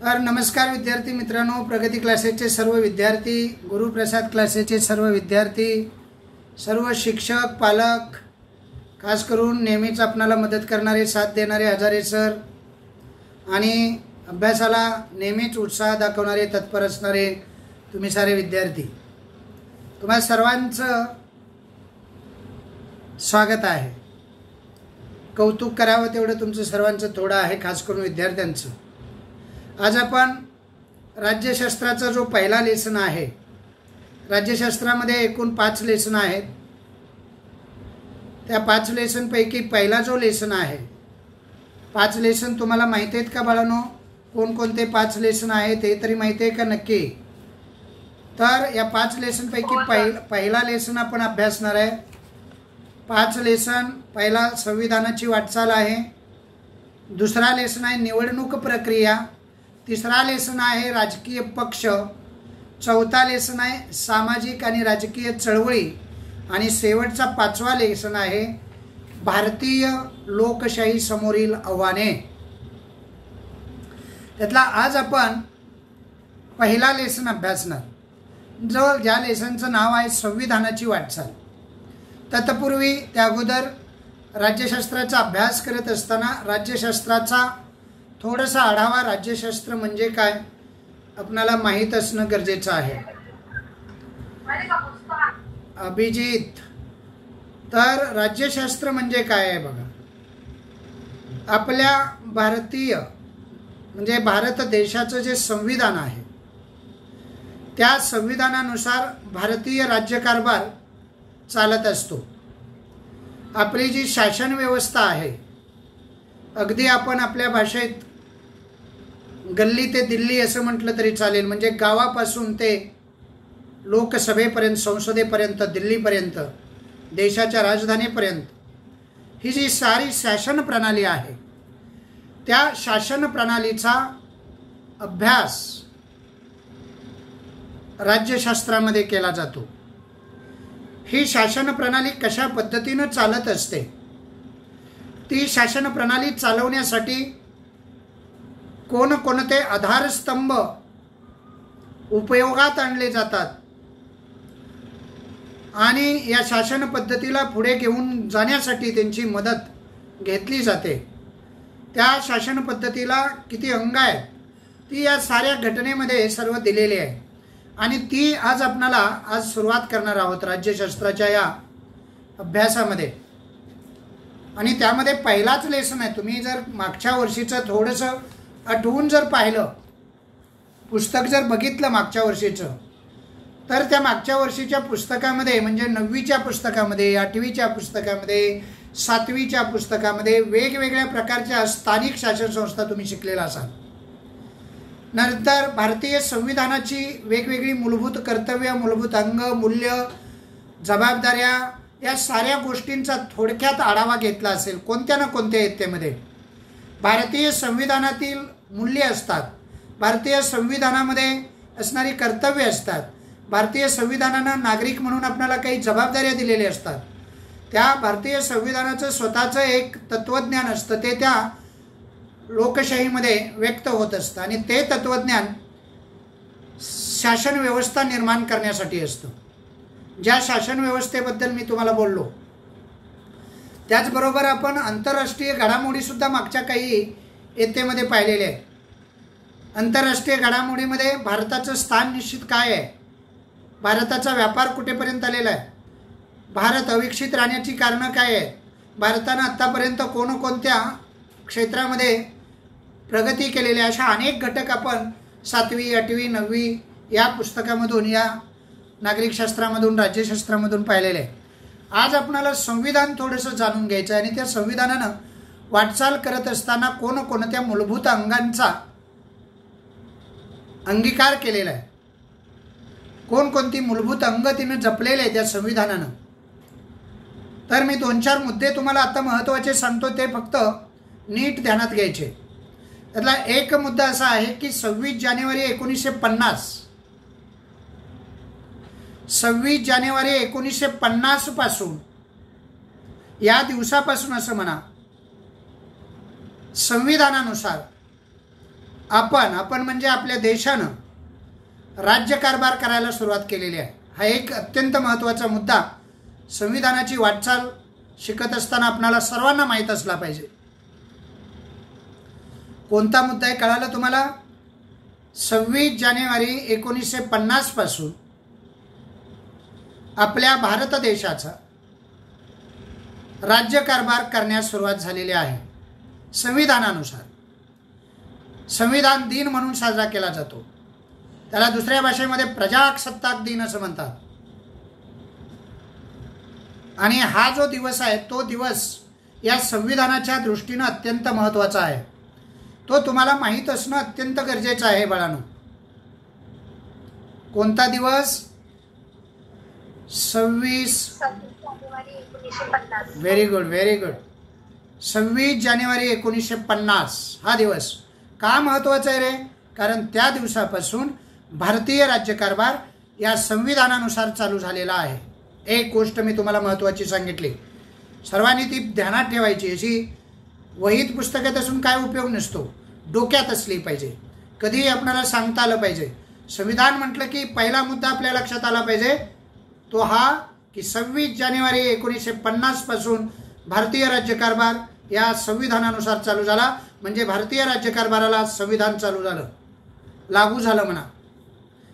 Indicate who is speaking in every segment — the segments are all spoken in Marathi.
Speaker 1: तर नमस्कार विद्यार्थी मित्रांनो, प्रगती क्लासेसचे सर्व विद्यार्थी, गुरुप्रसाद क्लासेसचे सर्व विद्यार्थी, सर्व शिक्षक, पालक, खास करून नेहमीच आपणाला मदत करणारे, साथ देणारे हजारे सर आणि अभ्यासाला नेहमीच उत्साह दाखवणारे, तत्पर असणारे तुम्ही सारे विद्यार्थी, तुम्हा सर्वांचं स्वागत आहे. कौतुक करावं तेवढं तुमचं सर्वांचं थोडं आहे, खास करून विद्यार्थ्यांचं. आज आपण राज्यशास्त्राचा जो पहिला लेसन आहे, राज्यशास्त्रामध्ये एकूण 5 लेसन आहेत. त्या 5 लेसनपैकी पहिला जो लेसन आहे, 5 लेसन तुम्हाला माहिती आहेत का बाळांनो? कोणकोणते 5 लेसन आहेत हे तरी माहिती आहे का नक्की? तर या 5 लेसनपैकी पहिला लेसन आपण अभ्यासणार आहे. 5 लेसन, पहिला संविधानाची वाटचाल आहे, दुसरा लेसन आहे निवडणूक प्रक्रिया, तिसरा लेसन आहे राजकीय पक्ष, चौथा लेसन आहे सामाजिक आणि राजकीय चळवळी आणि शेवटचा 5वा लेसन आहे भारतीय लोकशाही समोरील आव्हाने. त्यातला आज आपण पहिला लेसन अभ्यासणार, जो ज्या लेसनचं नाव आहे संविधानाची वाटचाल. तत्पूर्वी त्या अगोदर राज्यशास्त्राचा अभ्यास करत असताना राज्यशास्त्राचा थोडासा आढावा, राज्यशास्त्र म्हणजे काय आपणाला माहीत असणं गरजेचं आहे. अभिजित, तर राज्यशास्त्र म्हणजे काय आहे बघा. आपल्या भारतीय म्हणजे भारत देशाचं जे संविधान आहे, त्या संविधानानुसार भारतीय राज्यकारभार चालत असतो. आपली जी शासन व्यवस्था आहे, अगदी आपण आपल्या भाषेत गल्ली ते दिल्ली असं म्हटलं तरी चालेल, म्हणजे गावापासून ते लोकसभेपर्यंत, संसदेपर्यंत, दिल्लीपर्यंत, देशाच्या राजधानीपर्यंत, ही जी सारी शासन प्रणाली आहे, त्या शासन प्रणालीचा अभ्यास राज्यशास्त्रामध्ये केला जातो. ही शासन प्रणाली कशा पद्धतीनं चालत असते, ती शासन प्रणाली चालवण्यासाठी कोणकोणते आधारस्तंभ उपयोगात आणले जातात आणि या शासन पद्धतीला पुढे घेऊन जाण्यासाठी त्यांची मदत घेतली जाते. त्या शासन पद्धतीला किती अंग आहेत, ती या साऱ्या घटनेमध्ये सर्व दिलेली आहे आणि ती आज आपणाला सुरुवात करणार आहोत राज्यशास्त्राच्या या अभ्यासामध्ये. आणि त्यामध्ये पहिलाच लेसन आहे. तुम्ही जर मागच्या वर्षीचं थोडंसं आठवून जर पाहिलं, पुस्तक जर बघितलं मागच्या वर्षीचं, तर त्या मागच्या वर्षीच्या पुस्तकामध्ये म्हणजे 9वीच्या पुस्तकामध्ये, 8वीच्या पुस्तकामध्ये, 7वीच्या पुस्तकामध्ये वेगवेगळ्या प्रकारच्या स्थानिक शासन संस्था तुम्ही शिकलेला असाल. नंतर भारतीय संविधानाची वेगवेगळी मूलभूत कर्तव्य, मूलभूत अंग, मूल्य, जबाबदाऱ्या, या साऱ्या गोष्टींचा थोडक्यात आढावा घेतला असेल. कोणत्या ना कोणत्या येतेमध्ये भारतीय संविधानातील मूल्य असतात, भारतीय संविधानामध्ये असणारी कर्तव्य असतात, भारतीय संविधानानं नागरिक म्हणून आपल्याला काही जबाबदाऱ्या दिलेल्या असतात. त्या भारतीय संविधानाचं स्वतःचं एक तत्त्वज्ञान असतं, ते त्या लोकशाहीमध्ये व्यक्त होत असतं आणि ते तत्त्वज्ञान शासन व्यवस्था निर्माण करण्यासाठी असतं. ज्या शासन व्यवस्थेबद्दल मी तुम्हाला बोललो, त्याचबरोबर आपण आंतरराष्ट्रीय घडामोडीसुद्धा मागच्या काही येतेमध्ये पाहिलेले आहे. आंतरराष्ट्रीय घडामोडीमध्ये भारताचं स्थान निश्चित काय आहे, भारताचा व्यापार कुठेपर्यंत आलेला आहे, भारत अविकसित राहण्याची कारणं काय आहेत, भारतानं आत्तापर्यंत कोणकोणत्या क्षेत्रामध्ये प्रगती केलेली, अशा अनेक घटक आपण 7वी, 8वी, 9वी या पुस्तकामधून, या नागरिकशास्त्रामधून, राज्यशास्त्रामधून पाहिलेले आहे. आज आपणाला संविधान थोडंसं जाणून घ्यायचं आहे आणि त्या संविधानानं वाटचाल करत असताना कोणकोणत्या मूलभूत अंगांचा अंगीकार केलेला आहे, कोणकोणती मूलभूत अंग तिनं जपलेले आहे त्या संविधानानं. तर मी 2-4 मुद्दे तुम्हाला आता महत्त्वाचे सांगतो, ते फक्त नीट ध्यानात घ्यायचे. त्यातला एक मुद्दा असा आहे की 26 जानेवारी 1950 पासून, या दिवसापासून असं म्हणा, संविधानानुसार आपण म्हणजे आपल्या देशानं राज्यकारभार करायला सुरुवात केलेली आहे. हा एक अत्यंत महत्त्वाचा मुद्दा संविधानाची वाटचाल शिकत असताना आपणाला सर्वांना माहीत असला पाहिजे. कोणता मुद्दा आहे कळालं तुम्हाला? 26 जानेवारी 1950 पासून आपल्या भारत देशाचा राज्यकारभार करण्यास सुरुवात झालेली आहे. संविधानानुसार संविधान दिन म्हणून साजरा केला जातो. त्याला दुसऱ्या भाषेमध्ये प्रजासत्ताक दिन असं म्हणतात. आणि हा जो दिवस आहे तो दिवस या संविधानाच्या दृष्टीनं अत्यंत महत्त्वाचा आहे. तो तुम्हाला माहीत असणं अत्यंत गरजेचं आहे बाळांनो. कोणता दिवस? 26
Speaker 2: जानेवारी 1950.
Speaker 1: Very good, very good. 26 जानेवारी 1950 हा दिवस का महत्त्वाचा आहे रे? कारण त्या दिवसापासून भारतीय राज्यकारभार या संविधानानुसार चालू झालेला आहे. एक गोष्ट मी तुम्हाला महत्त्वाची सांगितली, सर्वांनी ती ध्यानात ठेवायची. अशी वहीत पुस्तकात असून काय उपयोग नसतो, डोक्यात असली पाहिजे. कधीही आपल्याला सांगता आलं पाहिजे. संविधान म्हटलं की पहिला मुद्दा आपल्या लक्षात आला पाहिजे तो हा की 26 जानेवारी 1950 पासून भारतीय राज्यकारभार या संविधानानुसार चालू झाला. म्हणजे भारतीय राज्यकारभाराला संविधान चालू झालं, लागू झालं म्हणा.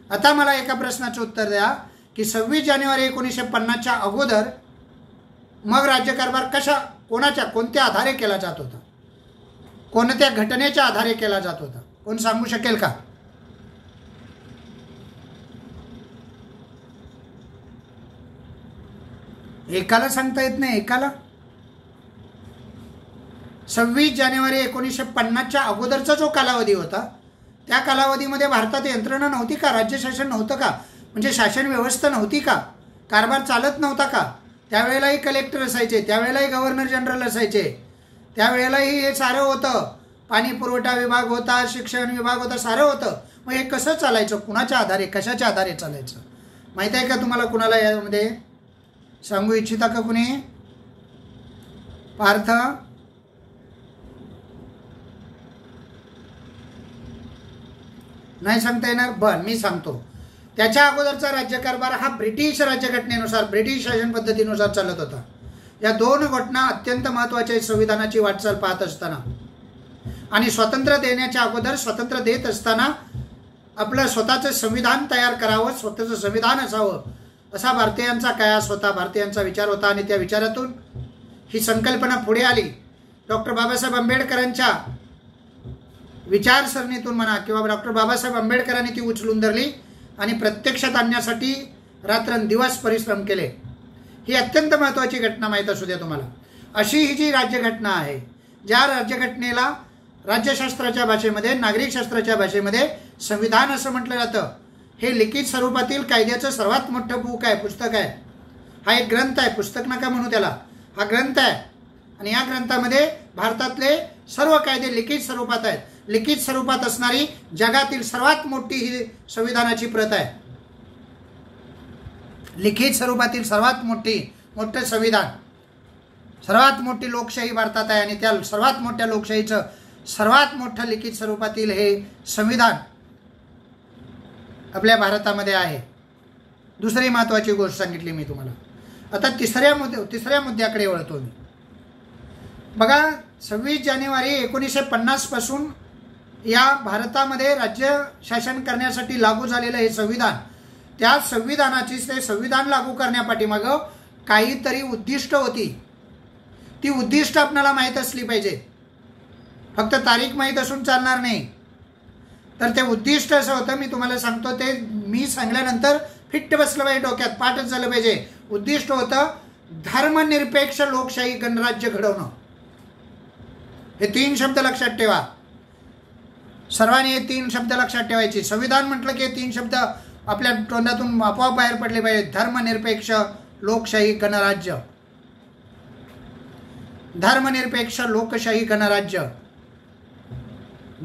Speaker 1: आता मला एका प्रश्नाचं उत्तर द्या की 26 जानेवारी 1950च्या अगोदर मग राज्यकारभार कोणत्या आधारे केला जात होता? कोणत्या घटनेच्या आधारे केला जात होता? कोण सांगू शकेल का? एकाला सांगता येत नाही, एकाला. 26 जानेवारी 1950च्या अगोदरचा जो कालावधी होता त्या कालावधीमध्ये भारतात यंत्रणा नव्हती का? राज्यशासन नव्हतं का? म्हणजे शासन व्यवस्था नव्हती का? कारभार चालत नव्हता का? त्यावेळेलाही कलेक्टर असायचे, त्यावेळेलाही गव्हर्नर जनरल असायचे, त्यावेळेलाही हे सारं होतं. पाणी पुरवठा विभाग होता, शिक्षण विभाग होता, सारं होतं. मग हे कसं चालायचं? कुणाच्या आधारे, कशाच्या आधारे चालायचं? माहीत आहे का तुम्हाला? कुणाला यामध्ये सांगू इच्छिता का कुणी? पार्थ? नाही सांगता येणार? बरं, मी सांगतो. त्याच्या अगोदरचा राज्यकारभार हा ब्रिटिश राज्यघटनेनुसार, ब्रिटिश शासन पद्धतीनुसार चालत होता. या दोन घटना अत्यंत महत्त्वाच्या आहेत संविधानाची वाटचाल पाहत असताना. आणि स्वातंत्र्य देण्याच्या अगोदर, स्वातंत्र्य देत असताना आपलं स्वतःचं संविधान तयार करावं, स्वतःचं संविधान असावं, असा भारतीयांचा कयास होता, भारतीयांचा विचार होता. आणि त्या विचारातून ही संकल्पना पुढे आली. डॉक्टर बाबासाहेब आंबेडकरांच्या विचारसरणीतून म्हणा किंवा डॉक्टर बाबासाहेब आंबेडकरांनी ती उचलून धरली आणि प्रत्यक्षात आणण्यासाठी रात्रंदिवस परिश्रम केले. ही अत्यंत महत्त्वाची घटना माहीत असू द्या तुम्हाला. अशी ही जी राज्यघटना आहे, ज्या राज्यघटनेला राज्यशास्त्राच्या भाषेमध्ये, नागरिकशास्त्राच्या भाषेमध्ये संविधान असं म्हटलं जातं. हे लिखित स्वरूपातील कायद्याचं सर्वात मोठं बुक आहे, पुस्तक आहे. हा एक ग्रंथ आहे, पुस्तक नका म्हणू त्याला, हा ग्रंथ आहे. आणि या ग्रंथामध्ये भारतातले सर्व कायदे लिखित स्वरूपात आहेत. लिखित स्वरूपात असणारी जगातील सर्वात मोठी ही संविधानाची प्रत आहे. लिखित स्वरूपातील सर्वात मोठं संविधान, सर्वात मोठी लोकशाही भारतात आहे. आणि त्या सर्वात मोठ्या लोकशाहीचं सर्वात मोठं लिखित स्वरूपातील हे संविधान आपल्या भारतामध्ये आहे. दुसरी महत्त्वाची गोष्ट सांगितली मी तुम्हाला. आता तिसऱ्या मुद्द्याकडे वळतो मी. बघा, 26 जानेवारी 1950 पासून या भारतामध्ये राज्य शासन करण्यासाठी लागू झालेलं हे संविधान, त्या ते संविधान लागू करण्यापाठीमागं काहीतरी उद्दिष्ट होती. ती उद्दिष्ट आपल्याला माहीत असली पाहिजे. फक्त तारीख माहीत असून चालणार नाही. तर ते उद्दिष्ट असं होतं, मी तुम्हाला सांगतो, ते मी सांगल्यानंतर फिट्ट बसलं पाहिजे, डोक्यात पाठच झालं पाहिजे. उद्दिष्ट होतं धर्मनिरपेक्ष लोकशाही गणराज्य घडवणं. हे 3 शब्द लक्षात ठेवा. सर्वांनी हे 3 शब्द लक्षात ठेवायचे. संविधान म्हटलं की हे 3 शब्द आपल्या तोंडातून आपोआप बाहेर पडले पाहिजे. धर्मनिरपेक्ष लोकशाही गणराज्य, धर्मनिरपेक्ष लोकशाही गणराज्य,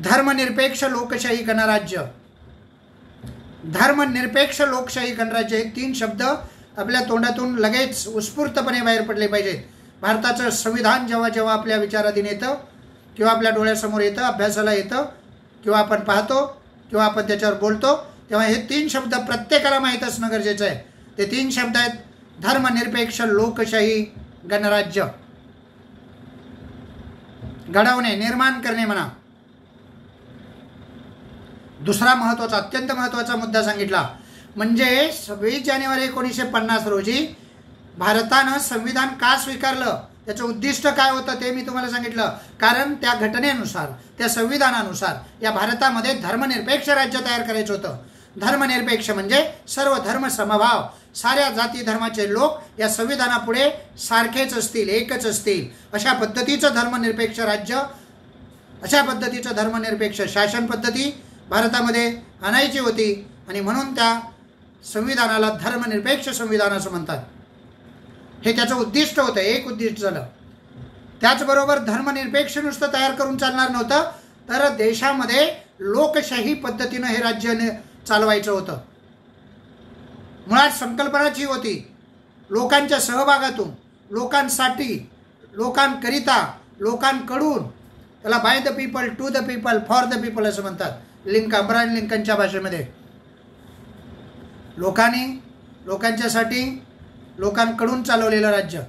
Speaker 1: धर्मनिरपेक्ष लोकशाही गणराज्य, धर्मनिरपेक्ष लोकशाही गणराज्य. हे 3 शब्द आपल्या तोंडातून लगेच उत्स्फूर्तपणे बाहेर पडले पाहिजेत. भारताचं संविधान जेव्हा जेव्हा आपल्या विचाराधीन येतं किंवा आपल्या डोळ्यासमोर येतं, अभ्यासाला येतं, किंवा आपण पाहतो किंवा आपण त्याच्यावर बोलतो, तेव्हा हे 3 शब्द प्रत्येकाला माहीत असणं गरजेचं आहे. ते 3 शब्द आहेत धर्मनिरपेक्ष, लोकशाही, गणराज्य. घडवणे, निर्माण करणे म्हणा. दुसरा महत्त्वाचा, अत्यंत महत्त्वाचा मुद्दा सांगितला म्हणजे 26 जानेवारी 1950 रोजी भारतानं संविधान का स्वीकारलं, त्याचं उद्दिष्ट काय होतं ते मी तुम्हाला सांगितलं. कारण त्या घटनेनुसार, त्या संविधानानुसार या भारतामध्ये धर्मनिरपेक्ष राज्य तयार करायचं होतं. धर्मनिरपेक्ष म्हणजे सर्व धर्म समभाव, साऱ्या जाती धर्माचे लोक या संविधानापुढे सारखेच असतील, एकच असतील, अशा पद्धतीचं धर्मनिरपेक्ष राज्य, अशा पद्धतीचं धर्मनिरपेक्ष शासन पद्धती भारतामध्ये आणायची होती. आणि म्हणून त्या संविधानाला धर्मनिरपेक्ष संविधान असं म्हणतात. हे त्याचं उद्दिष्ट होतं, एक उद्दिष्ट झालं. त्याचबरोबर धर्मनिरपेक्ष नुसतं तयार करून चालणार नव्हतं, तर देशामध्ये लोकशाही पद्धतीनं हे राज्य चालवायचं होतं. मुळात संकल्पनाची होती लोकांच्या सहभागातून, लोकांसाठी, लोकांकरिता, लोकांकडून. त्याला by the people, to the people, for the people असं म्हणतात अब्राहम लिंकनच्या भाषेमध्ये. लोकांनी, लोकांच्यासाठी, लोकांकडून चालवलेलं राज्य.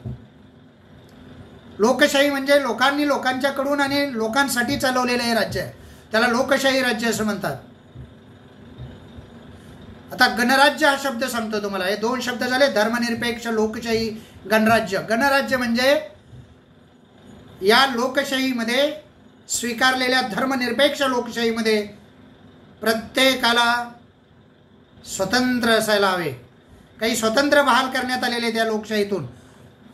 Speaker 1: लोकशाही म्हणजे लोकांनी लोकांच्याकडून आणि लोकांसाठी चालवलेलं हे राज्य आहे, त्याला लोकशाही राज्य असं म्हणतात. आता गणराज्य हा शब्द सांगतो तुम्हाला. हे 2 शब्द झाले, धर्मनिरपेक्ष, लोकशाही, गणराज्य. गणराज्य म्हणजे या लोकशाहीमध्ये, स्वीकारलेल्या धर्मनिरपेक्ष लोकशाहीमध्ये प्रत्येकाला स्वतंत्र असायला हवे. काही स्वतंत्र बहाल करण्यात आलेले त्या लोकशाहीतून,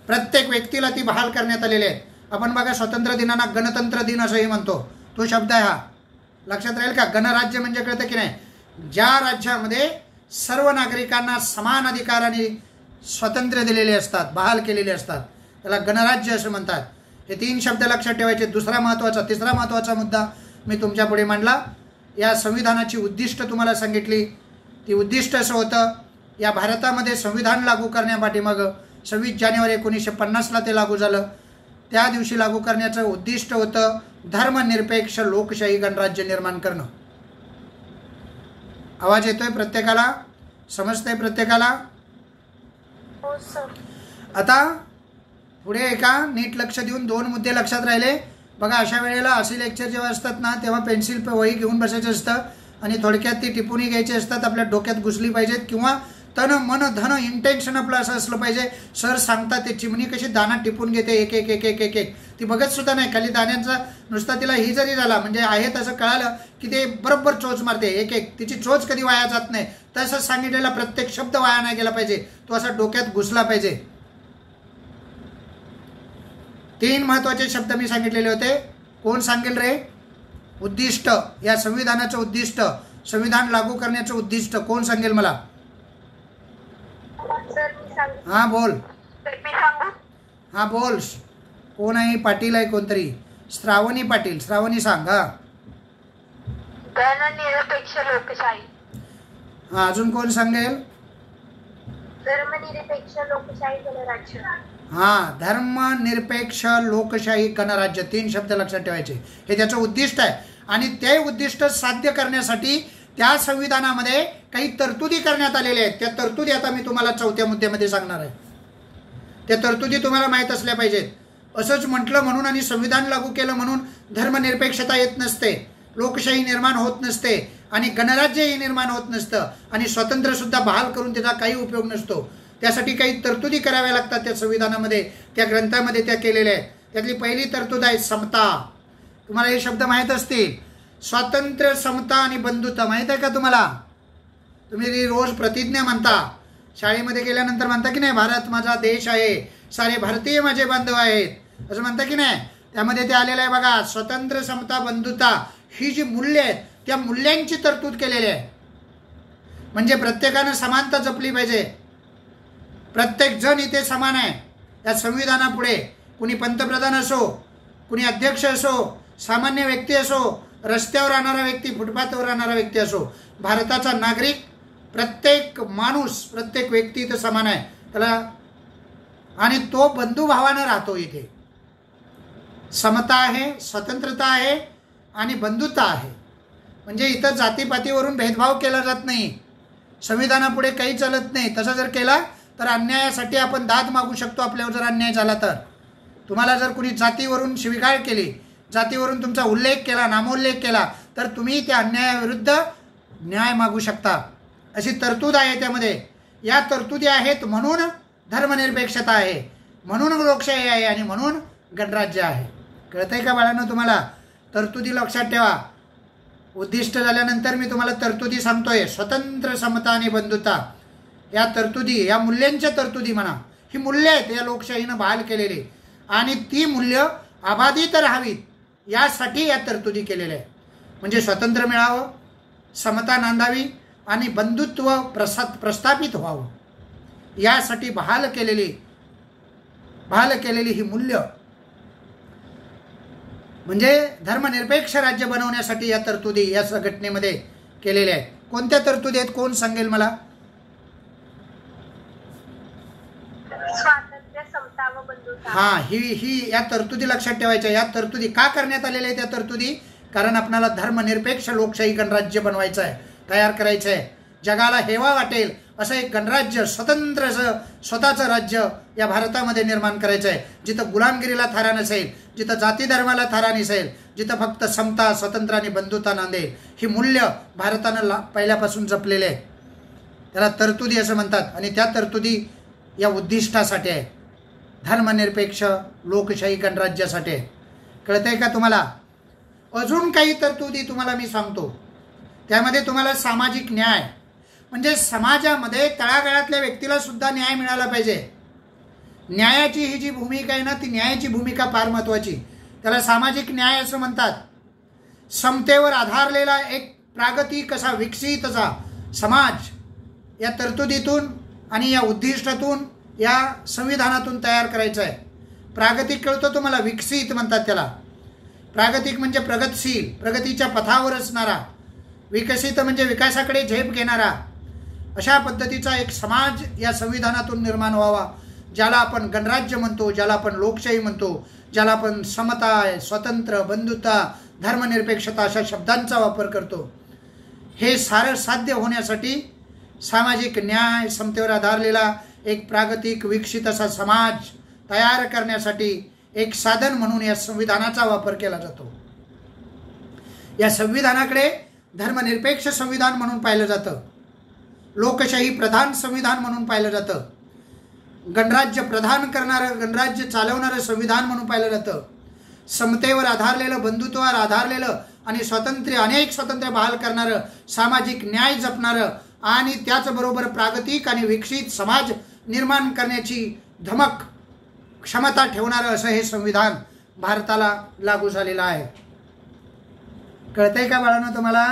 Speaker 1: प्रत्येक व्यक्तीला ती बहाल करण्यात आलेली आहेत. आपण बघा स्वातंत्र्य दिनांना गणतंत्र दिन असंही म्हणतो, तो शब्द आहे हा. लक्षात राहील का? गणराज्य म्हणजे कळतं की नाही, ज्या राज्यामध्ये सर्व नागरिकांना समान अधिकार आणि स्वातंत्र्य दिलेले असतात, बहाल केलेले असतात, त्याला गणराज्य असं म्हणतात. हे 3 शब्द लक्षात ठेवायचे. तिसरा महत्त्वाचा मुद्दा मी तुमच्या पुढे मांडला. या संविधानाची उद्दिष्ट तुम्हाला सांगितली. ती उद्दिष्ट असं होतं, या भारतामध्ये संविधान लागू करण्यापाठीमागं 26 जानेवारी 1950ला ते लागू झालं. त्या दिवशी लागू करण्याचं उद्दिष्ट होतं धर्मनिरपेक्ष लोकशाही गणराज्य निर्माण करणं. आवाज येतोय प्रत्येकाला? समजतंय प्रत्येकाला?
Speaker 2: हो सर.
Speaker 1: आता पुढे एका नीट लक्ष देऊन 2 मुद्दे लक्षात राहिले बघा. अशा वेळेला असे लेक्चर जेव्हा असतात ना, तेव्हा पेन्सिल वही घेऊन बसायचं असतं आणि थोडक्यात ती टिप्पणी घ्यायची असतात, आपल्या डोक्यात घुसली पाहिजेत, किंवा तन मन धन इंटेन्शन आपलं असं असलं पाहिजे. सर सांगतात ते चिमणी कशी दाना टिपून घेते एक एक एक एक एक एक, ती बघत सुद्धा नाही खाली दाण्यांचा, नुसता तिला ही जरी झाला म्हणजे आहे तसं कळालं की ते बरोबर चोच मारते एक एक, तिची चोच कधी वाया जात नाही. तसं सांगितलेला प्रत्येक शब्द वाया नाही गेला पाहिजे, तो असा डोक्यात घुसला पाहिजे. 3 महत्त्वाचे शब्द मी सांगितलेले होते. कोण सांगेल रे? उद्दिष्ट, या संविधानाचं उद्दिष्ट, संविधान लागू करण्याचं उद्दिष्ट कोण सांगेल मला?
Speaker 2: सर मी सांगू?
Speaker 1: हां बोल.
Speaker 2: मी सांगू?
Speaker 1: हां बोल. कोण आहे? पाटील आहे कोणतरी? श्रावणी पाटील. श्रावणी सांग. हा,
Speaker 2: धर्मनिरपेक्ष लोकशाही.
Speaker 1: हां, अजून कोण सांगेल?
Speaker 2: धर्मनिरपेक्ष लोकशाही गणराज्य.
Speaker 1: हां, धर्मनिरपेक्ष लोकशाही गणराज्य. 3 शब्द लक्षात ठेवायचे. हे त्याचं उद्दिष्ट आहे. आणि ते उद्दिष्ट साध्य करण्यासाठी त्या संविधानामध्ये काही तरतुदी करण्यात आलेल्या आहेत. त्या तरतुदी आता मी तुम्हाला 4थ्या मुद्द्यामध्ये सांगणार आहे. त्या तरतुदी तुम्हाला माहीत असल्या पाहिजेत. असंच म्हटलं म्हणून आणि संविधान लागू केलं म्हणून धर्मनिरपेक्षता येत नसते, लोकशाही निर्माण होत नसते, आणि गणराज्यही निर्माण होत नसतं, आणि स्वातंत्र्य सुद्धा बहाल करून त्याचा काही उपयोग नसतो. त्यासाठी काही तरतुदी कराव्या लागतात त्या संविधानामध्ये, त्या ग्रंथामध्ये त्या केलेल्या आहेत. त्यातली पहिली तरतूद आहे समता. तुम्हाला हे शब्द माहीत असतील. स्वातंत्र्य, समता आणि बंधुता माहीत आहे का तुम्हाला? तुम्ही रोज प्रतिज्ञा म्हणता, शाळेमध्ये गेल्यानंतर म्हणता की नाही, भारत माझा देश आहे, सारे भारतीय माझे बांधव आहेत, असं म्हणता की नाही? त्यामध्ये ते आलेलं आहे बघा, स्वतंत्र, समता, बंधुता ही जी मूल्य आहेत त्या मूल्यांची तरतूद केलेली आहे. म्हणजे प्रत्येकानं समानता जपली पाहिजे. प्रत्येक जण इथे समान आहे या संविधानापुढे. कुणी पंतप्रधान असो, कुणी अध्यक्ष असो, सामान्य व्यक्ती असो, रस्त्यावर राहणारा व्यक्ती, फुटपाथवर राहणारा व्यक्ती असो, भारताचा नागरिक, प्रत्येक माणूस, प्रत्येक व्यक्ती इथं समान आहे त्याला, आणि तो बंधुभावानं राहतो. इथे समता आहे, स्वतंत्रता आहे आणि बंधुता आहे. म्हणजे इथं जातीपातीवरून भेदभाव केला जात नाही, संविधानापुढे काही चालत नाही. तसं जर केला तर अन्यायासाठी आपण दाद मागू शकतो आपल्यावर जर अन्याय झाला तर. तुम्हाला जर कुणी जातीवरून शिवीगाळ केली, जातीवरून तुमचा उल्लेख केला, नामोल्लेख केला, तर तुम्ही त्या अन्यायाविरुद्ध न्याय मागू शकता. अशी तरतूद आहे त्यामध्ये. या तरतुदी आहेत म्हणून धर्मनिरपेक्षता आहे, म्हणून लोकशाही आहे आणि म्हणून गणराज्य आहे. कळतंय का बाळांनो तुम्हाला? तरतुदी लक्षात ठेवा. उद्दिष्ट झाल्यानंतर मी तुम्हाला तरतुदी सांगतोय. स्वतंत्र, समता आणि बंधुता या तरतुदी, या मूल्यांच्या तरतुदी म्हणा, ही मूल्य आहेत या लोकशाहीनं बहाल केलेली आणि ती मूल्य अबाधित राहावीत यासाठी या तरतुदी केलेल्या आहेत. म्हणजे स्वातंत्र्य मिळावं, समता नांदावी आणि बंधुत्व प्रस्थापित व्हावं यासाठी बहाल केलेली ही मूल्य म्हणजे धर्मनिरपेक्ष राज्य बनवण्यासाठी या तरतुदी या संघटनेमध्ये केलेल्या आहेत. कोणत्या तरतुदी आहेत कोण सांगेल मला?
Speaker 2: स्वातंत्र्य, समता व बंधुता.
Speaker 1: हा, ही या तरतुदी लक्षात ठेवायच्या. या तरतुदी का करण्यात आलेल्या आहेत? त्या तरतुदी कारण आपल्याला धर्मनिरपेक्ष लोकशाही गणराज्य बनवायचं आहे, तयार करायचं आहे. जगाला हेवा वाटेल असं एक गणराज्य, स्वतंत्र स्वतःचं राज्य या भारतामध्ये निर्माण करायचं आहे, जिथं गुलामगिरीला थारा नसेल, जिथं जाती धर्माला थारा नसेल, जिथं फक्त समता, स्वतंत्र आणि बंधुता नांदेल. ही मूल्य भारतानं पहिल्यापासून जपलेले आहे. त्याला तरतुदी असं म्हणतात आणि त्या तरतुदी या उद्दिष्टासाठी आहे, धर्मनिरपेक्ष लोकशाही गणराज्यासाठी आहे. कळतंय का तुम्हाला? अजून काही तरतुदी तुम्हाला मी सांगतो. त्यामध्ये तुम्हाला सामाजिक न्याय म्हणजे समाजामध्ये तळागाळातल्या व्यक्तीला सुद्धा न्याय मिळाला पाहिजे. न्यायाची ही जी भूमिका आहे ना, ती न्यायाची भूमिका फार महत्त्वाची. त्याला सामाजिक न्याय असं म्हणतात. समतेवर आधारलेला एक प्रागतिक असा विकसित असा समाज या तरतुदीतून आणि या उद्दिष्टातून, या संविधानातून तयार करायचं आहे. प्रागतिक कळतो तुम्हाला? विकसित म्हणतात त्याला. प्रागतिक म्हणजे प्रगतशील, प्रगतीच्या पथावर असणारा. विकसित म्हणजे विकासाकडे झेप घेणारा. अशा पद्धतीचा एक समाज या संविधानातून निर्माण व्हावा, ज्याला आपण गणराज्य म्हणतो, ज्याला आपण लोकशाही म्हणतो, ज्याला आपण समता, स्वतंत्र, बंधुता, धर्मनिरपेक्षता अशा शब्दांचा वापर करतो. हे सारं साध्य होण्यासाठी सामाजिक न्याय, समतेवर आधारलेला एक प्रागतिक विकसित असा समाज तयार करण्यासाठी एक साधन म्हणून या संविधानाचा वापर केला जातो. या संविधानाकडे धर्मनिरपेक्ष संविधान म्हणून पाहिलं जातं, लोकशाही प्रधान संविधान म्हणून पाहिलं जातं, गणराज्य प्रधान करणारं, गणराज्य चालवणारं संविधान म्हणून पाहिलं जातं. समतेवर आधारलेलं, बंधुत्वावर आधारलेलं आणि अनेक स्वातंत्र्य बहाल करणारं, सामाजिक न्याय जपणारं आणि त्याचबरोबर प्रागतिक आणि विकसित समाज निर्माण करण्याची धमक, क्षमता ठेवणारं असं हे संविधान भारताला लागू झालेलं आहे. कळतंय का बाळांनो तुम्हाला?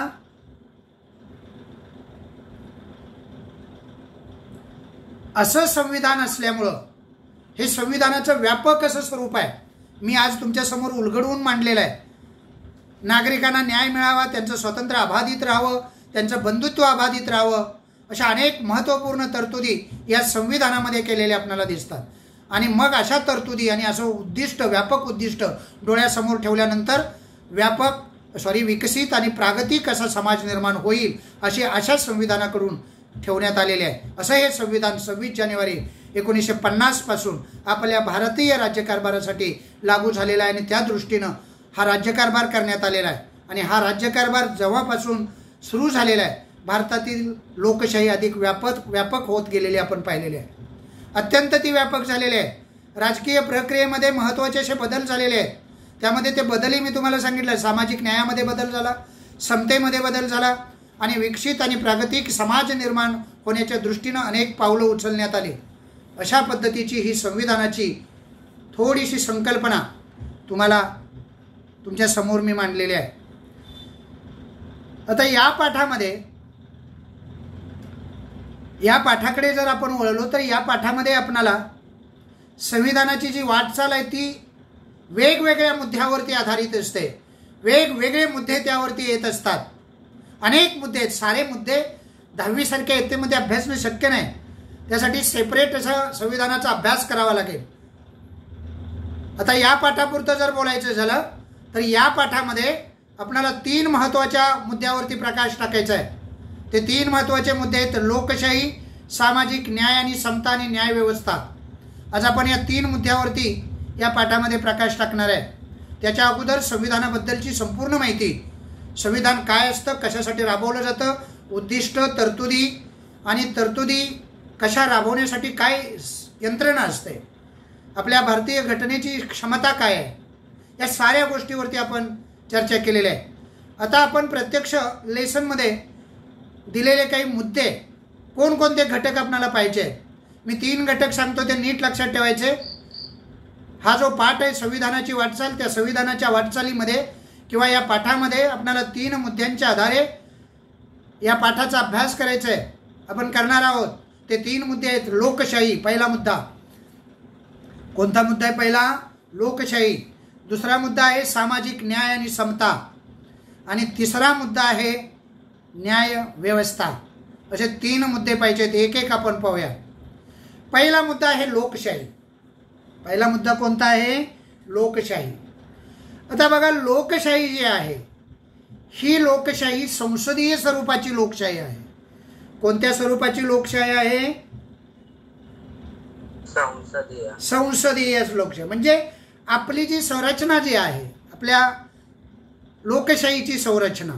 Speaker 1: असं संविधान असल्यामुळं हे संविधानाचं व्यापक असं स्वरूप आहे. मी आज तुमच्या समोर उलगडवून मांडलेलं आहे. नागरिकांना न्याय मिळावा, त्यांचं स्वातंत्र्य अबाधित राहावं, त्यांचं बंधुत्व अबाधित राहावं, अशा अनेक महत्त्वपूर्ण तरतुदी या संविधानामध्ये केलेल्या आपल्याला दिसतात. आणि मग अशा तरतुदी आणि असं उद्दिष्ट, व्यापक उद्दिष्ट डोळ्यासमोर ठेवल्यानंतर विकसित आणि प्रागतिक असा समाज निर्माण होईल अशी आशा संविधानाकडून ठेवण्यात आलेले आहे. असं हे संविधान 26 जानेवारी 1950 पासून आपल्या भारतीय राज्यकारभारासाठी लागू झालेला आहे आणि त्या दृष्टीनं हा राज्यकारभार करण्यात आलेला आहे. आणि हा राज्यकारभार जेव्हापासून सुरू झालेला आहे, भारतातील लोकशाही अधिक व्यापक होत गेलेली आपण पाहिलेली आहे. अत्यंत ती व्यापक झालेली आहे. राजकीय प्रक्रियेमध्ये महत्त्वाचे असे बदल झालेले आहेत. त्यामध्ये ते बदलही मी तुम्हाला सांगितलं. सामाजिक न्यायामध्ये बदल झाला, समतेमध्ये बदल झाला आणि विकसित आणि प्रागतिक समाज निर्माण होण्याच्या दृष्टीनं अनेक पावलं उचलण्यात आली. अशा पद्धतीची ही संविधानाची थोडीशी संकल्पना तुम्हाला तुमच्या समोर मी मांडलेली आहे. आता या पाठाकडे जर आपण वळलो तर या पाठामध्ये आपणाला संविधानाची जी वाटचाल आहे ती वेगवेगळ्या मुद्द्यावरती आधारित असते. वेगवेगळे मुद्दे त्यावरती येत असतात. अनेक मुद्दे आहेत. सारे मुद्दे 10वी सारख्या इयत्तेमध्ये अभ्यासणं शक्य नाही. त्यासाठी सेपरेट असा संविधानाचा अभ्यास करावा लागेल. आता या पाठापुरतं जर बोलायचं झालं तर या पाठामध्ये आपल्याला 3 महत्त्वाच्या मुद्द्यावरती प्रकाश टाकायचा आहे. ते 3 महत्त्वाचे मुद्दे आहेत लोकशाही, सामाजिक न्याय आणि समता आणि न्याय व्यवस्था. आज आपण या 3 मुद्द्यावरती या पाठामध्ये प्रकाश टाकणार आहे. त्याच्या अगोदर संविधानाबद्दलची संपूर्ण माहिती, संविधान काय असतं, कशासाठी राबवलं जातं, उद्दिष्ट, तरतुदी आणि तरतुदी कशा राबवण्यासाठी काय यंत्रणा असते, आपल्या भारतीय घटनेची क्षमता काय आहे, या साऱ्या गोष्टीवरती आपण चर्चा केलेली आहे. आता आपण प्रत्यक्ष लेसनमध्ये दिलेले काही मुद्दे, कोणकोणते घटक आपल्याला पाहिजे आहेत. मी 3 घटक सांगतो, ते नीट लक्षात ठेवायचे. हा जो पाठ आहे संविधानाची वाटचाल, त्या संविधानाच्या वाटचालीमध्ये किंवा या पाठामध्ये आपल्याला 3 मुद्द्यांच्या आधारे या पाठाचा अभ्यास करायचा आहे. आपण करणार आहोत. ते 3 मुद्दे आहेत. लोकशाही पहिला मुद्दा. कोणता मुद्दा आहे पहिला? लोकशाही. दुसरा मुद्दा आहे सामाजिक न्याय आणि समता. आणि तिसरा मुद्दा आहे न्याय व्यवस्था. असे 3 मुद्दे पाहिजेत. एक एक आपण पाहूया. पहिला मुद्दा आहे लोकशाही. पहिला मुद्दा कोणता आहे? लोकशाही. आता बघा, लोकशाही जी आहे ही लोकशाही संसदीय स्वरूपाची लोकशाही आहे. कोणत्या स्वरूपाची लोकशाही आहे? संसदीय लोकशाही. म्हणजे आपली जी संरचना जी आहे, आपल्या लोकशाहीची संरचना,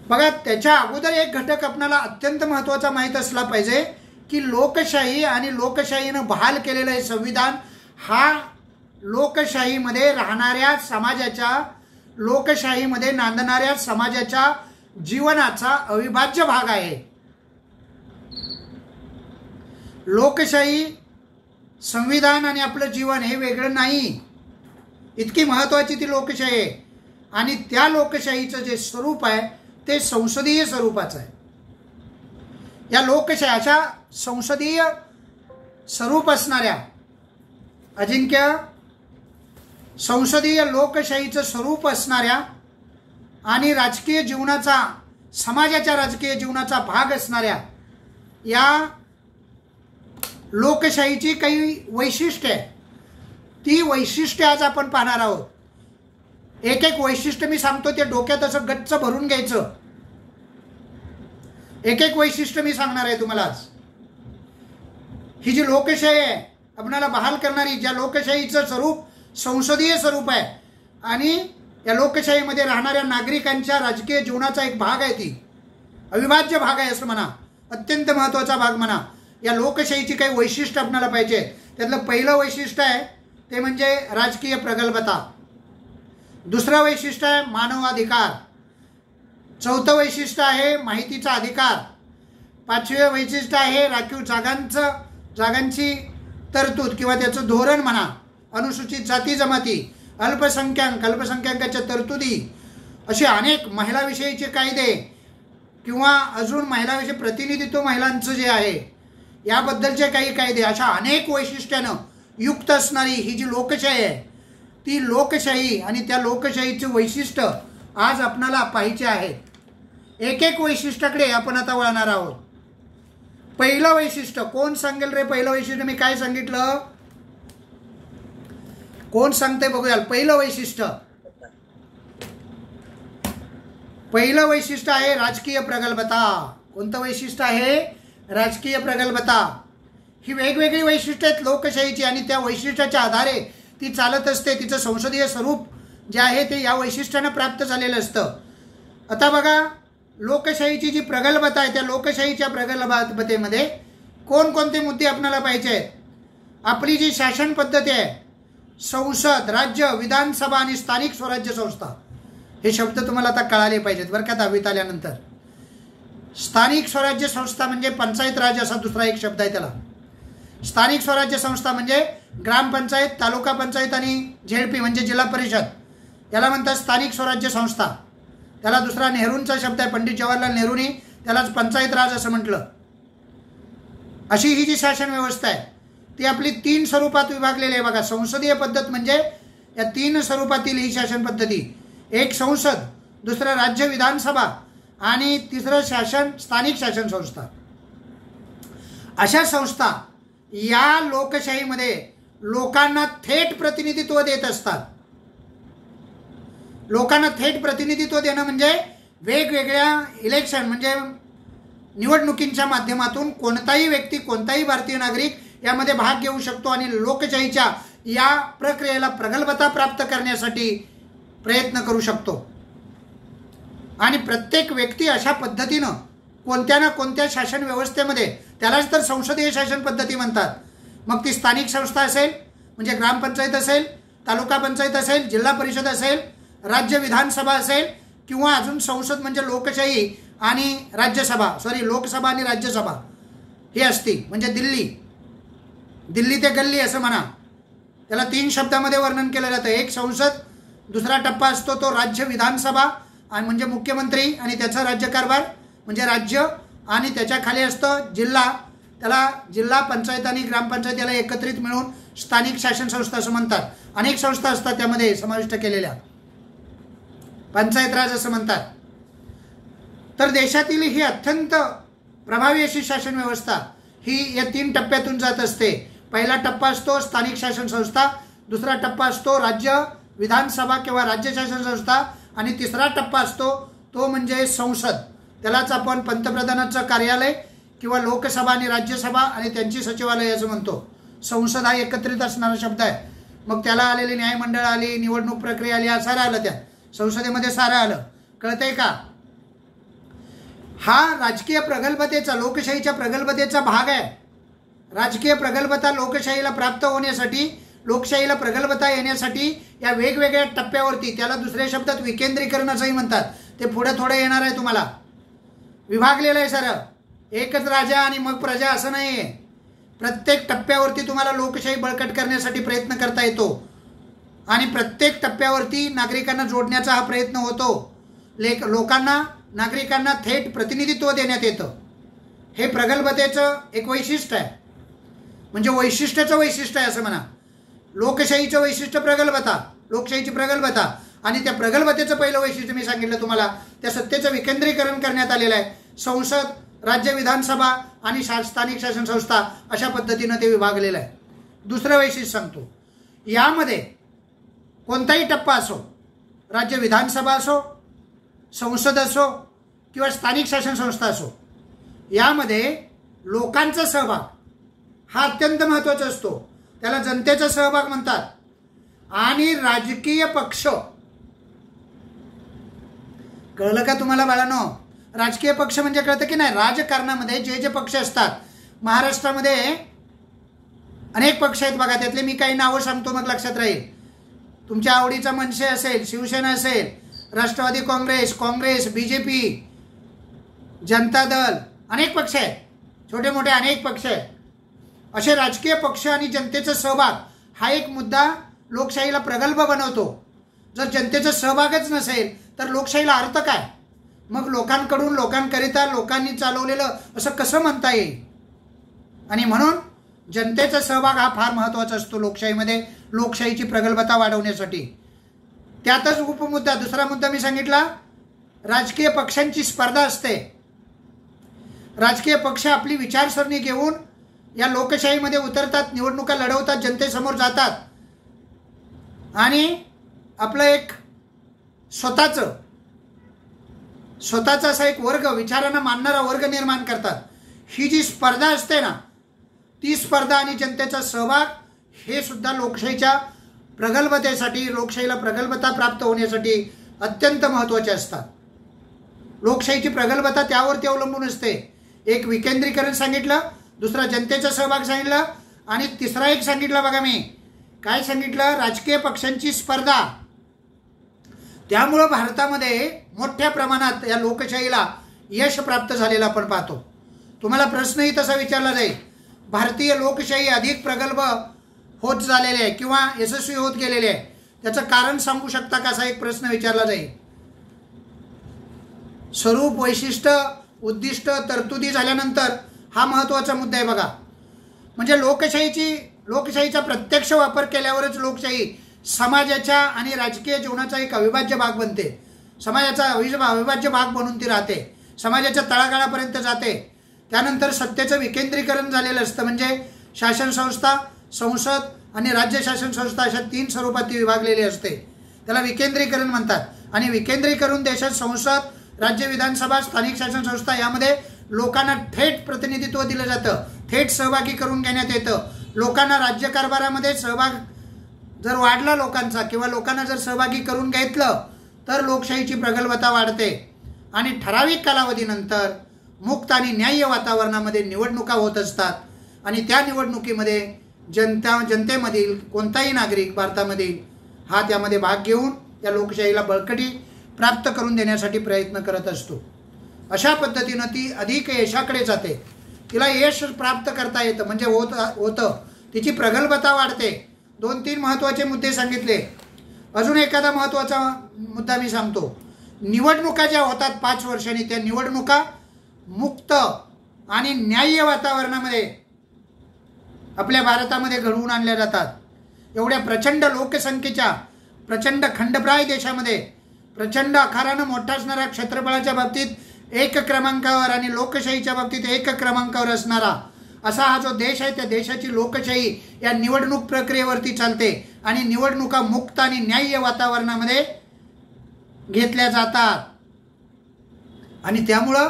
Speaker 1: बघा त्याच्या अगोदर एक घटक आपल्याला अत्यंत महत्त्वाचा माहीत असला पाहिजे की लोकशाही आणि लोकशाहीनं बहाल केलेलं हे संविधान हा लोकशाहीमध्ये राहणाऱ्या समाजाच्या, लोकशाहीमध्ये नांदणाऱ्या समाजाच्या जीवनाचा अविभाज्य भाग आहे. लोकशाही, संविधान आणि आपलं जीवन हे वेगळं नाही. इतकी महत्त्वाची ती लोकशाही आहे. आणि त्या लोकशाहीचं जे स्वरूप आहे ते संसदीय स्वरूपाचं आहे. या लोकशाही अशा संसदीय स्वरूप असणाऱ्या, अजिंक्य संसदीय लोकशाहीचं स्वरूप असणाऱ्या आणि राजकीय जीवनाचा, समाजाच्या राजकीय जीवनाचा भाग असणाऱ्या या लोकशाहीची काही वैशिष्ट्ये आहे. ती वैशिष्ट्ये आज आपण पाहणार आहोत. एक एक वैशिष्ट्य मी सांगतो, ते डोक्यात असं गच्च भरून घ्यायचं. एक एक वैशिष्ट्य मी सांगणार आहे तुम्हाला आज. ही जी लोकशाही आहे आपल्याला बहाल करणारी, ज्या लोकशाहीचं स्वरूप संसदीय स्वरूप आहे आणि या लोकशाहीमध्ये राहणाऱ्या नागरिकांच्या राजकीय जीवनाचा एक भाग आहे, ती अविभाज्य भाग आहे असं म्हणा, अत्यंत महत्त्वाचा भाग म्हणा. या लोकशाहीची काही वैशिष्ट्य आपल्याला पाहिजे. त्यातलं पहिलं वैशिष्ट्य आहे ते म्हणजे राजकीय प्रगल्भता. दुसरं वैशिष्ट्य आहे मानवाधिकार. चौथं वैशिष्ट्य आहे माहितीचा अधिकार. 5वे वैशिष्ट्य आहे राखीव जागांची तरतूद किंवा त्याचं धोरण म्हणा. अनुसूचित जाती जमाती, अल्पसंख्याकाच्या तरतुदी, असे अनेक महिलाविषयीचे कायदे किंवा अजून महिलाविषयी प्रतिनिधित्व महिलांचं जे आहे याबद्दलचे काही कायदे, अशा अनेक वैशिष्ट्यानं युक्त असणारी ही जी लोकशाही आहे, ती लोकशाही आणि त्या लोकशाहीचे वैशिष्ट्य आज आपणाला पाहिजे आहे. एक एक वैशिष्ट्याकडे आपण आता वळणार आहोत. पहिलं वैशिष्ट्य कोण सांगेल रे? पहिलं वैशिष्ट्य मी काय सांगितलं? कोण सांगते बघूया. पहिलं वैशिष्ट्य आहे राजकीय प्रगल्भता. कोणतं वैशिष्ट्य आहे? राजकीय प्रगल्भता. ही वेगवेगळी वैशिष्ट्य आहेत लोकशाहीची आणि त्या वैशिष्ट्याच्या आधारे ती चालत असते. तिचं संसदीय स्वरूप जे आहे ते या वैशिष्ट्यानं प्राप्त झालेलं असतं. आता बघा, लोकशाहीची जी प्रगल्भता आहे त्या लोकशाहीच्या प्रगल्भतेमध्ये कोणकोणते मुद्दे आपल्याला पाहिजे आहेत? आपली जी शासन पद्धती आहे, संसद, राज्य, विधानसभा आणि स्थानिक स्वराज्य संस्था, हे शब्द तुम्हाला आता कळाले पाहिजेत बरं का 10वीत आल्यानंतर. स्थानिक स्वराज्य संस्था म्हणजे पंचायत राज असा दुसरा एक शब्द आहे त्याला. स्थानिक स्वराज्य संस्था म्हणजे ग्रामपंचायत, तालुका पंचायत आणि झेडपी म्हणजे जिल्हा परिषद, याला म्हणतात स्थानिक स्वराज्य संस्था. त्याला दुसरा नेहरूंचा शब्द आहे, पंडित जवाहरलाल नेहरूंनी त्यालाच पंचायत राज असं म्हटलं. अशी ही जी शासन व्यवस्था आहे ती आपली 3 स्वरूपात विभागलेली आहे बघा. संसदीय पद्धत म्हणजे या 3 स्वरूपातील ही शासन पद्धती. एक संसद, दुसरं राज्य विधानसभा आणि तिसरं शासन स्थानिक शासन संस्था. अशा संस्था या लोकशाहीमध्ये लोकांना थेट प्रतिनिधित्व देत असतात. लोकांना थेट प्रतिनिधित्व देणं म्हणजे वेगवेगळ्या इलेक्शन म्हणजे निवडणुकींच्या माध्यमातून कोणताही व्यक्ती कोणताही भारतीय नागरिक यामध्ये भाग घेऊ शकतो आणि लोकशाहीच्या या प्रक्रियेला प्रगल्भता प्राप्त करण्यासाठी प्रयत्न करू शकतो. आणि प्रत्येक व्यक्ती अशा पद्धतीनं कोणत्या ना कोणत्या शासन व्यवस्थेमध्ये, त्यालाच तर संसदीय शासन पद्धती म्हणतात, मग ती स्थानिक संस्था असेल म्हणजे ग्रामपंचायत असेल, तालुका पंचायत असेल, जिल्हा परिषद असेल, राज्य विधानसभा असेल किंवा अजून संसद म्हणजे लोकशाही आणि राज्यसभा लोकसभा आणि राज्यसभा ही असती. म्हणजे दिल्ली ते गल्ली असं म्हणा, त्याला 3 शब्दामध्ये वर्णन केलं जातं. एक संसद, दुसरा टप्पा असतो तो राज्य विधानसभा आणि म्हणजे मुख्यमंत्री आणि त्याचा राज्यकारभार म्हणजे राज्य, आणि त्याच्या खाली असतं जिल्हा, त्याला जिल्हा पंचायत आणि ग्रामपंचायत याला एकत्रित मिळून स्थानिक शासन संस्था असं म्हणतात. अनेक संस्था असतात त्यामध्ये समाविष्ट केलेल्या, पंचायत राज असं म्हणतात. तर देशातील ही अत्यंत प्रभावी अशी शासन व्यवस्था ही या 3 टप्प्यातून जात असते. पहिला टप्पा असतो स्थानिक शासन संस्था, दुसरा टप्पा असतो राज्य विधानसभा किंवा राज्य शासन संस्था आणि तिसरा टप्पा असतो तो म्हणजे संसद. त्यालाच आपण पंतप्रधानांचं कार्यालय किंवा लोकसभा आणि राज्यसभा आणि त्यांची सचिवालय असं म्हणतो. संसद हा एकत्रित असणारा शब्द आहे. मग त्याला आलेली न्यायमंडळ आली, निवडणूक प्रक्रिया आली, हा सारं आलं, त्या संसदेमध्ये सारं आलं. कळतंय का? हा राजकीय प्रगल्भतेचा, लोकशाहीच्या प्रगल्भतेचा भाग आहे. राजकीय प्रगल्भता लोकशाहीला प्राप्त होण्यासाठी, लोकशाहीला प्रगल्भता येण्यासाठी या वेगवेगळ्या टप्प्यावरती, त्याला दुसऱ्या शब्दात विकेंद्रीकरण असंही म्हणतात, ते पुढे थोडं येणार आहे तुम्हाला. विभागलेलं आहे सर, एकच राजा आणि मग प्रजा असं नाही आहे. प्रत्येक टप्प्यावरती तुम्हाला लोकशाही बळकट करण्यासाठी प्रयत्न करता येतो आणि प्रत्येक टप्प्यावरती नागरिकांना जोडण्याचा हा प्रयत्न होतो. लोकांना, नागरिकांना थेट प्रतिनिधित्व देण्यात येतं. हे प्रगल्भतेचं एक वैशिष्ट्य आहे, म्हणजे वैशिष्ट्याचं वैशिष्ट्य आहे असं म्हणा. लोकशाहीचं वैशिष्ट्य प्रगल्भता, लोकशाहीची प्रगल्भता, आणि त्या प्रगल्भतेचं पहिलं वैशिष्ट्य मी सांगितलं तुम्हाला, त्या सत्तेचं विकेंद्रीकरण करण्यात आलेलं आहे. संसद, राज्य विधानसभा आणि स्थानिक शासन संस्था अशा पद्धतीनं ते विभागलेलं आहे. दुसरं वैशिष्ट्य सांगतो, यामध्ये कोणताही टप्पा असो, राज्य विधानसभा असो, संसद असो किंवा स्थानिक शासन संस्था असो, यामध्ये लोकांचा सहभाग हा अत्यंत महत्त्वाचा असतो. त्याला जनतेचा सहभाग म्हणतात. आणि राजकीय पक्ष, कळलं का तुम्हाला बाळांनो? राजकीय पक्ष म्हणजे कळतं की नाही? राजकारणामध्ये जे जे पक्ष असतात, महाराष्ट्रामध्ये अनेक पक्ष आहेत बघा, त्यातले मी काही नावं सांगतो मग लक्षात राहील. तुमच्या आवडीचा मनसे असेल, शिवसेना असेल, राष्ट्रवादी काँग्रेस, BJP, जनता दल, अनेक पक्ष आहेत, छोटे मोठे अनेक पक्ष आहेत. असे राजकीय पक्ष आणि जनतेचा सहभाग हा एक मुद्दा लोकशाहीला प्रगल्भ बनवतो. जर जनतेचा सहभागच नसेल तर लोकशाहीला अर्थ काय? मग लोकांकडून, लोकांकरिता, लोकांनी चालवलेलं असं कसं म्हणता येईल? आणि म्हणून जनतेचा सहभाग हा फार महत्त्वाचा असतो लोकशाहीमध्ये, लोकशाहीची प्रगल्भता वाढवण्यासाठी. त्यातच उपमुद्दा, दुसरा मुद्दा मी सांगितला, राजकीय पक्षांची स्पर्धा असते. राजकीय पक्ष आपली विचारसरणी घेऊन या लोकशाहीमध्ये उतरतात, निवडणुका लढवतात, जनतेसमोर जातात आणि आपलं एक स्वतःचा असा एक वर्ग, विचारांना मानणारा वर्ग निर्माण करतात. ही जी स्पर्धा असते ना, ती स्पर्धा आणि जनतेचा सहभाग हे सुद्धा लोकशाहीच्या प्रगल्भतेसाठी, लोकशाहीला प्रगल्भता प्राप्त होण्यासाठी अत्यंत महत्त्वाचे असतात. लोकशाहीची प्रगल्भता त्यावरती अवलंबून असते. एक विकेंद्रीकरण सांगितलं, दुसरा जनतेचा सहभाग सांगितलं आणि तिसरा एक सांगितलं बघा, मी काय सांगितलं? राजकीय पक्षांची स्पर्धा. त्यामुळं भारतामध्ये मोठ्या प्रमाणात या लोकशाहीला यश प्राप्त झालेलं आपण पाहतो. तुम्हाला प्रश्नही तसा विचारला जाईल, भारतीय लोकशाही अधिक प्रगल्भ होत झालेली आहे किंवा यशस्वी होत गेलेली आहे, त्याचं कारण सांगू शकता का, असा एक प्रश्न विचारला जाईल. स्वरूप, वैशिष्ट्य, उद्दिष्ट, तरतुदी झाल्यानंतर हा महत्त्वाचा मुद्दा आहे बघा. म्हणजे लोकशाहीचा प्रत्यक्ष वापर केल्यावरच लोकशाही समाजाच्या आणि राजकीय जीवनाचा एक अविभाज्य भाग बनते. समाजाचा अविभाज्य भाग बनून ती राहते, समाजाच्या तळागाळापर्यंत जाते. त्यानंतर सत्तेचं विकेंद्रीकरण झालेलं असतं, म्हणजे शासन संस्था, संसद आणि राज्य शासन संस्था अशा 3 स्वरूपात ती विभागलेली असते. त्याला विकेंद्रीकरण म्हणतात. आणि विकेंद्रीकरण देशात संसद, राज्य विधानसभा, स्थानिक शासन संस्था यामध्ये लोकांना थेट प्रतिनिधित्व दिलं जातं, थेट सहभागी करून घेण्यात येतं. लोकांना राज्यकारभारामध्ये सहभाग जर वाढला लोकांचा किंवा लोकांना जर सहभागी करून घेतलं तर लोकशाहीची प्रगल्भता वाढते आणि ठराविक कालावधीनंतर मुक्त आणि न्याय्य वातावरणामध्ये निवडणुका होत असतात आणि त्या निवडणुकीमध्ये जनतेमधील कोणताही नागरिक भारतामधील हा त्यामध्ये भाग घेऊन या लोकशाहीला बळकटी प्राप्त करून देण्यासाठी प्रयत्न करत असतो. अशा पद्धतीनं ती अधिक यशाकडे जाते, तिला यश प्राप्त करता येतं, म्हणजे होतं, तिची प्रगल्भता वाढते. 2-3 महत्त्वाचे मुद्दे सांगितले. अजून एखादा महत्त्वाचा मुद्दा मी सांगतो. निवडणुका ज्या होतात 5 वर्षांनी, त्या निवडणुका मुक्त आणि न्याय्य वातावरणामध्ये आपल्या भारतामध्ये घडवून आणल्या जातात. एवढ्या प्रचंड लोकसंख्येच्या, प्रचंड खंडप्राय देशामध्ये, प्रचंड आकारानं मोठा असणारा, क्षेत्रफळाच्या बाबतीत 1 क्रमांकावर आणि लोकशाहीच्या बाबतीत 1 क्रमांकावर असणारा असा हा जो देश आहे, त्या देशाची लोकशाही या निवडणूक प्रक्रियेवरती चालते आणि निवडणुका मुक्त आणि न्याय्य वातावरणामध्ये घेतल्या जातात. आणि त्यामुळं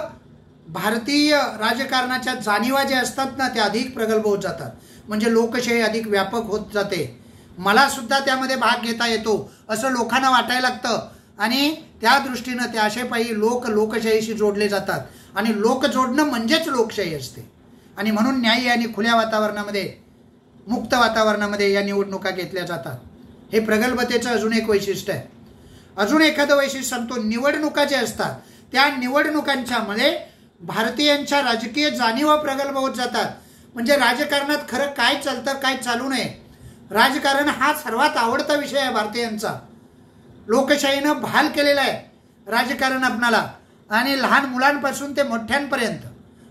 Speaker 1: भारतीय राजकारणाच्या जाणीवा ज्या असतात ना, त्या अधिक प्रगल्भ होत जातात, म्हणजे लोकशाही अधिक व्यापक होत जाते. मला सुद्धा त्यामध्ये भाग घेता येतो असं लोकांना वाटायला लागतं आणि त्या दृष्टीनं त्या आशेपायी लोकशाहीशी जोडले जातात आणि लोक जोडणं म्हणजेच लोकशाही असते. आणि म्हणून न्याय्य आणि खुल्या वातावरणामध्ये, मुक्त वातावरणामध्ये या निवडणुका घेतल्या जातात. हे प्रगल्भतेचं अजून एक वैशिष्ट्य आहे. अजून एखादं वैशिष्ट्य सांगतो. निवडणुका ज्या असतात त्या निवडणुकांच्यामध्ये भारतीयांच्या राजकीय जाणीवा प्रगल्भ होत जातात. म्हणजे राजकारणात खरं काय चालतं, काय चालू नये, राजकारण हा सर्वात आवडता विषय आहे भारतीयांचा. लोकशाहीनं भाल केलेला आहे राजकारण आपणाला, आणि लहान मुलांपासून ते मोठ्यांपर्यंत,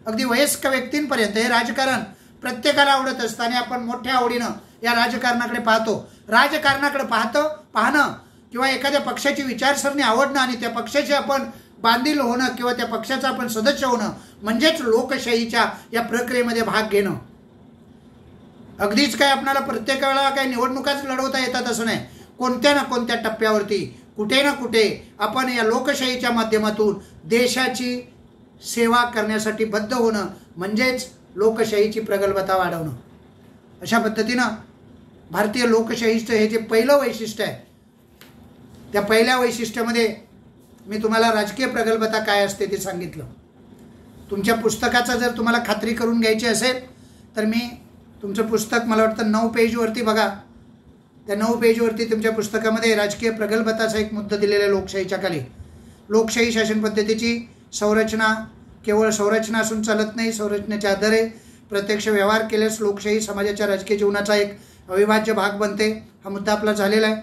Speaker 1: अगदी वयस्क व्यक्तींपर्यंत हे राजकारण प्रत्येकाला आवडत असतं आणि आपण मोठ्या आवडीनं या राजकारणाकडे पाहतो. राजकारणाकडे पाहणं किंवा एखाद्या पक्षाची विचारसरणी आवडणं आणि त्या पक्षाचे आपण बांधील होणं किंवा त्या पक्षाचा आपण सदस्य होणं म्हणजेच लोकशाहीच्या या प्रक्रियेमध्ये भाग घेणं. अगदीच काय आपल्याला प्रत्येक वेळेला काही निवडणुकाच लढवता येतात असं नाही. कोणत्या ना कोणत्या टप्प्यावरती कुठे ना कुठे आपण या लोकशाहीच्या माध्यमातून देशाची सेवा करण्यासाठी बद्ध होणं म्हणजेच लोकशाहीची प्रगल्भता वाढवणं. अशा पद्धतीनं भारतीय लोकशाहीचं हे जे पहिलं वैशिष्ट्य आहे, त्या पहिल्या वैशिष्ट्यामध्ये मी तुम्हाला राजकीय प्रगल्भता काय असते ते सांगितलं. तुमच्या पुस्तकाचं जर तुम्हाला खात्री करून घ्यायची असेल तर मी तुमचं पुस्तक, मला वाटतं 9 पेजवरती बघा, त्या 9 पेजवरती तुमच्या पुस्तकामध्ये राजकीय प्रगल्भताचा एक मुद्दा दिलेला आहे. लोकशाहीच्या खाली लोकशाही शासन पद्धतीची संरचना केवळ संरचना असून चालत नाही, संरचनेच्या आधारे प्रत्यक्ष व्यवहार केल्यास लोकशाही समाजाच्या राजकीय जीवनाचा एक अविभाज्य भाग बनते. हा मुद्दा आपला झालेला आहे.